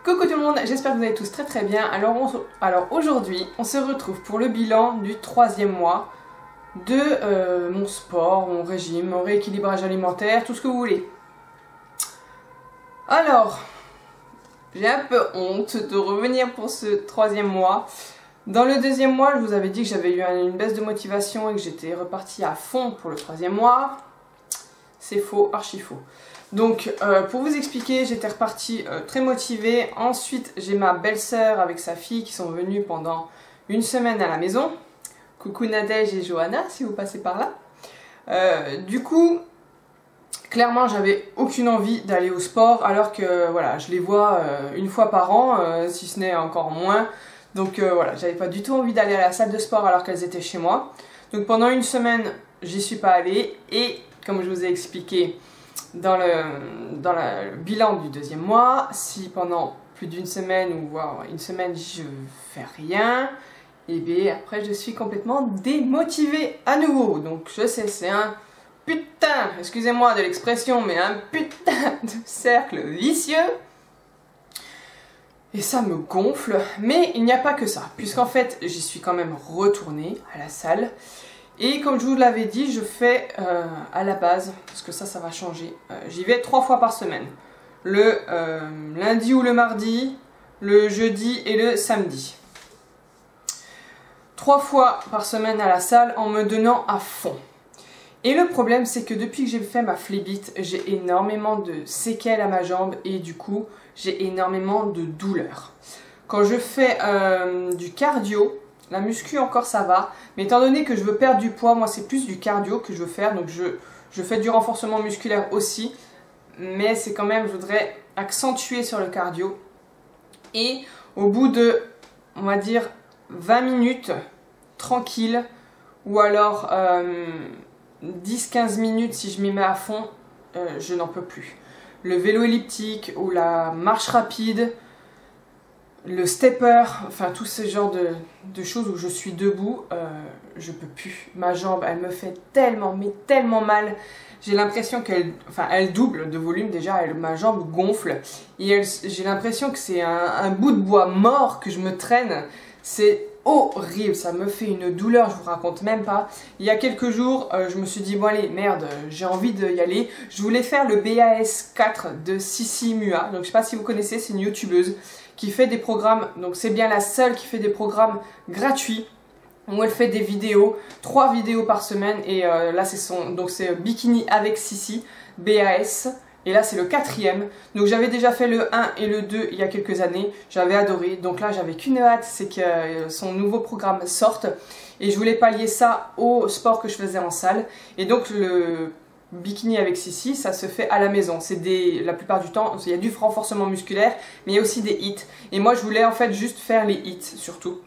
Coucou tout le monde, j'espère que vous allez tous très bien. Alors aujourd'hui, on se retrouve pour le bilan du 3e mois de mon sport, mon régime, mon rééquilibrage alimentaire, tout ce que vous voulez. Alors, j'ai un peu honte de revenir pour ce 3e mois. Dans le 2e mois, je vous avais dit que j'avais eu une baisse de motivation et que j'étais repartie à fond pour le 3e mois. C'est faux, archi faux. Donc, pour vous expliquer, j'étais repartie très motivée. Ensuite, j'ai ma belle-sœur avec sa fille qui sont venues pendant une semaine à la maison. Coucou Nadège et Johanna, si vous passez par là. Du coup, clairement, j'avais aucune envie d'aller au sport, alors que voilà, je les vois une fois par an, si ce n'est encore moins. Donc voilà, j'avais pas du tout envie d'aller à la salle de sport alors qu'elles étaient chez moi. Donc pendant une semaine, j'y suis pas allée et comme je vous ai expliqué dans le bilan du 2e mois, si pendant plus d'une semaine ou voire une semaine je fais rien, et bien après je suis complètement démotivée à nouveau. Donc je sais, c'est un putain, excusez-moi de l'expression, mais un putain de cercle vicieux. Et ça me gonfle, mais il n'y a pas que ça, puisqu'en fait j'y suis quand même retournée à la salle. Et comme je vous l'avais dit, je fais à la base, parce que ça va changer, j'y vais 3 fois par semaine. Le lundi ou le mardi, le jeudi et le samedi. 3 fois par semaine à la salle en me donnant à fond. Et le problème, c'est que depuis que j'ai fait ma phlébite, j'ai énormément de séquelles à ma jambe et du coup, j'ai énormément de douleurs. Quand je fais du cardio, la muscu encore ça va, mais étant donné que je veux perdre du poids, moi c'est plus du cardio que je veux faire, donc je fais du renforcement musculaire aussi, mais c'est quand même, je voudrais accentuer sur le cardio. Et au bout de, on va dire, 20 minutes, tranquille, ou alors 10-15 minutes si je m'y mets à fond, je n'en peux plus. Le vélo elliptique ou la marche rapide, le stepper, enfin tout ce genre de choses où je suis debout, je peux plus. Ma jambe, elle me fait tellement, mais tellement mal. J'ai l'impression elle double de volume déjà, ma jambe gonfle. Et j'ai l'impression que c'est un bout de bois mort que je me traîne. C'est horrible, ça me fait une douleur, je vous raconte même pas. Il y a quelques jours, je me suis dit, bon allez, merde, j'ai envie d'y aller. Je voulais faire le BAS 4 de Sissi Mua. Donc je sais pas si vous connaissez, c'est une youtubeuse qui fait des programmes, donc c'est bien la seule qui fait des programmes gratuits où elle fait des vidéos, 3 vidéos par semaine et là c'est Bikini avec Sissi, BAS. Et là c'est le 4e, donc j'avais déjà fait le 1 et le 2 il y a quelques années, j'avais adoré, donc là j'avais qu'une hâte, c'est que son nouveau programme sorte, et je voulais pallier ça au sport que je faisais en salle, et donc le Bikini avec Sissi, ça se fait à la maison, la plupart du temps, il y a du renforcement musculaire, mais il y a aussi des hits, et moi je voulais en fait juste faire les hits surtout.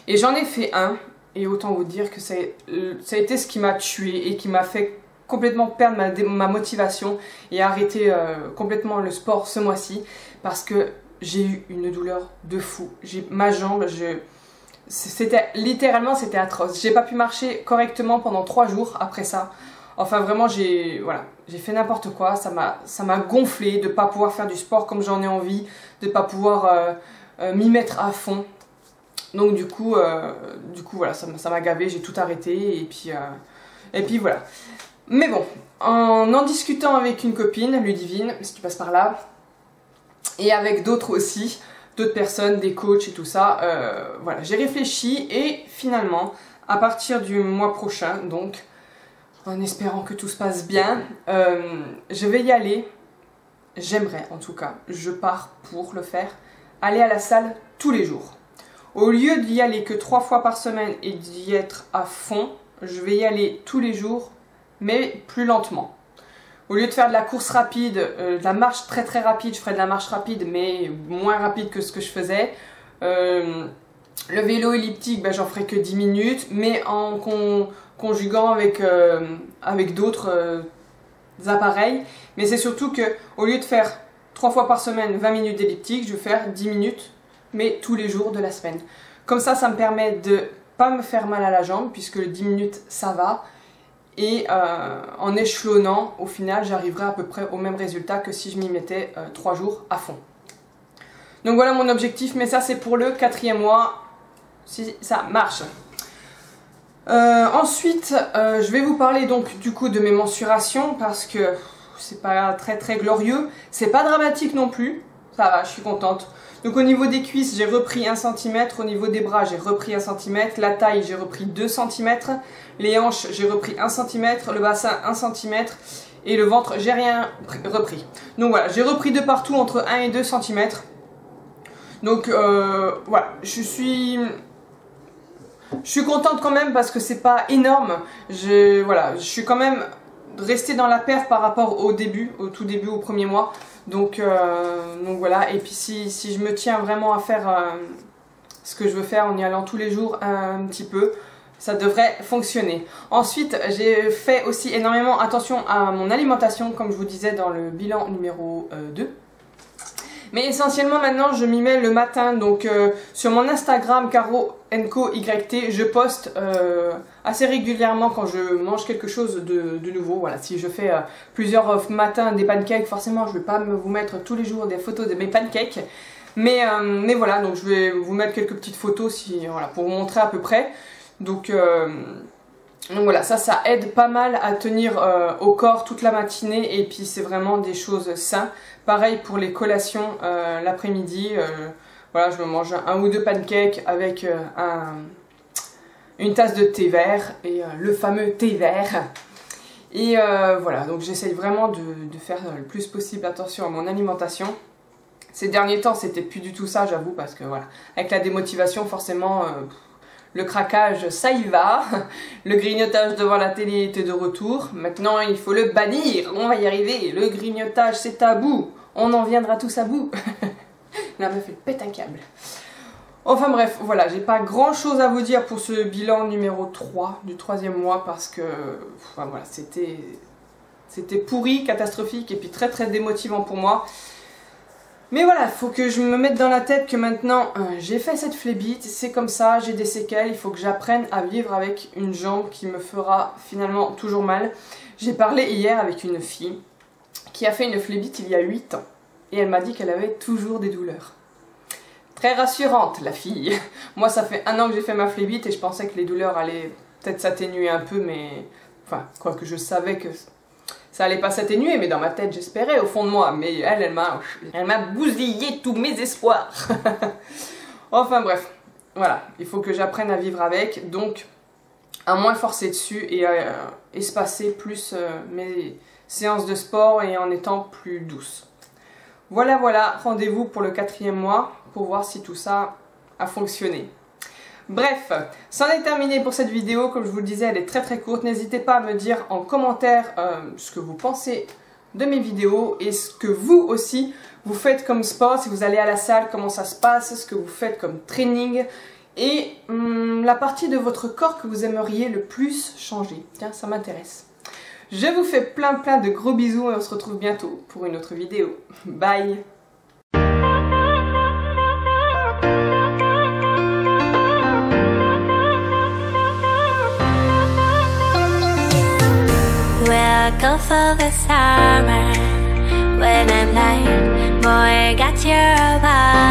Et j'en ai fait un, et autant vous dire que ça a été ce qui m'a tué et qui m'a fait complètement perdre ma motivation et arrêter complètement le sport ce mois-ci parce que j'ai eu une douleur de fou. Ma jambe, littéralement c'était atroce. J'ai pas pu marcher correctement pendant 3 jours après ça. Enfin vraiment j'ai fait n'importe quoi, ça m'a gonflé de pas pouvoir faire du sport comme j'en ai envie, de pas pouvoir m'y mettre à fond. Donc du coup voilà, ça m'a gavé, j'ai tout arrêté et puis voilà. Mais bon, en discutant avec une copine, Ludivine, si tu passes par là, et avec d'autres aussi, d'autres personnes, des coachs et tout ça, voilà, j'ai réfléchi et finalement, à partir du mois prochain, donc, en espérant que tout se passe bien, je vais y aller, j'aimerais en tout cas, je pars pour le faire, aller à la salle tous les jours. Au lieu d'y aller que 3 fois par semaine et d'y être à fond, je vais y aller tous les jours, mais plus lentement. Au lieu de faire de la course rapide, de la marche très rapide, je ferai de la marche rapide mais moins rapide que ce que je faisais. Le vélo elliptique, ben, j'en ferai que 10 minutes, mais en conjuguant avec d'autres appareils. Mais c'est surtout que au lieu de faire 3 fois par semaine 20 minutes d'elliptique, je vais faire 10 minutes, mais tous les jours de la semaine. Comme ça me permet de pas me faire mal à la jambe, puisque le 10 minutes ça va. Et en échelonnant, au final, j'arriverai à peu près au même résultat que si je m'y mettais 3 jours à fond. Donc voilà mon objectif, mais ça c'est pour le 4e mois, si ça marche. Ensuite, je vais vous parler donc du coup de mes mensurations parce que c'est pas très glorieux. C'est pas dramatique non plus, ça va, je suis contente. Donc au niveau des cuisses, j'ai repris 1 cm, au niveau des bras, j'ai repris 1 cm, la taille, j'ai repris 2 cm, les hanches, j'ai repris 1 cm, le bassin 1 cm et le ventre, j'ai rien repris. Donc voilà, j'ai repris de partout entre 1 et 2 cm. Donc voilà, je suis contente quand même parce que c'est pas énorme. Voilà, je suis quand même restée dans la perte par rapport au tout début, au 1er mois. Donc voilà, et puis si je me tiens vraiment à faire ce que je veux faire en y allant tous les jours un petit peu, ça devrait fonctionner. Ensuite, j'ai fait aussi énormément attention à mon alimentation, comme je vous disais dans le bilan numéro 2. Mais essentiellement maintenant je m'y mets le matin, donc sur mon Instagram caro_yt, je poste assez régulièrement quand je mange quelque chose de nouveau. Voilà, si je fais plusieurs matins des pancakes, forcément je ne vais pas vous mettre tous les jours des photos de mes pancakes. Mais voilà, donc je vais vous mettre quelques petites photos voilà, pour vous montrer à peu près. Donc voilà, ça aide pas mal à tenir au corps toute la matinée et puis c'est vraiment des choses saines. Pareil pour les collations l'après-midi, voilà, je me mange 1 ou 2 pancakes avec une tasse de thé vert et le fameux thé vert. Et voilà, donc j'essaye vraiment de faire le plus possible attention à mon alimentation. Ces derniers temps c'était plus du tout ça, j'avoue, parce que voilà, avec la démotivation forcément... le craquage, ça y va. Le grignotage devant la télé était de retour. Maintenant, il faut le bannir. On va y arriver. Le grignotage, c'est tabou. On en viendra tous à bout. La meuf, elle pète un câble. Enfin bref, voilà. J'ai pas grand chose à vous dire pour ce bilan numéro 3 du 3e mois parce que enfin, voilà, c'était pourri, catastrophique et puis très démotivant pour moi. Mais voilà, il faut que je me mette dans la tête que maintenant j'ai fait cette phlébite, c'est comme ça, j'ai des séquelles, il faut que j'apprenne à vivre avec une jambe qui me fera finalement toujours mal. J'ai parlé hier avec une fille qui a fait une phlébite il y a 8 ans et elle m'a dit qu'elle avait toujours des douleurs. Très rassurante la fille. Moi ça fait 1 an que j'ai fait ma phlébite et je pensais que les douleurs allaient peut-être s'atténuer un peu, mais enfin, quoique je savais que... ça allait pas s'atténuer, mais dans ma tête j'espérais au fond de moi. Mais elle m'a bousillé tous mes espoirs. Enfin bref, voilà, il faut que j'apprenne à vivre avec, donc à moins forcer dessus et à espacer plus mes séances de sport et en étant plus douce. Voilà, rendez-vous pour le 4e mois pour voir si tout ça a fonctionné. Bref, c'en est terminé pour cette vidéo. Comme je vous le disais, elle est très courte. N'hésitez pas à me dire en commentaire ce que vous pensez de mes vidéos et ce que vous aussi vous faites comme sport, si vous allez à la salle, comment ça se passe, ce que vous faites comme training et la partie de votre corps que vous aimeriez le plus changer. Tiens, ça m'intéresse. Je vous fais plein de gros bisous et on se retrouve bientôt pour une autre vidéo. Bye! We'll go for the summer when I'm like, boy, got your body.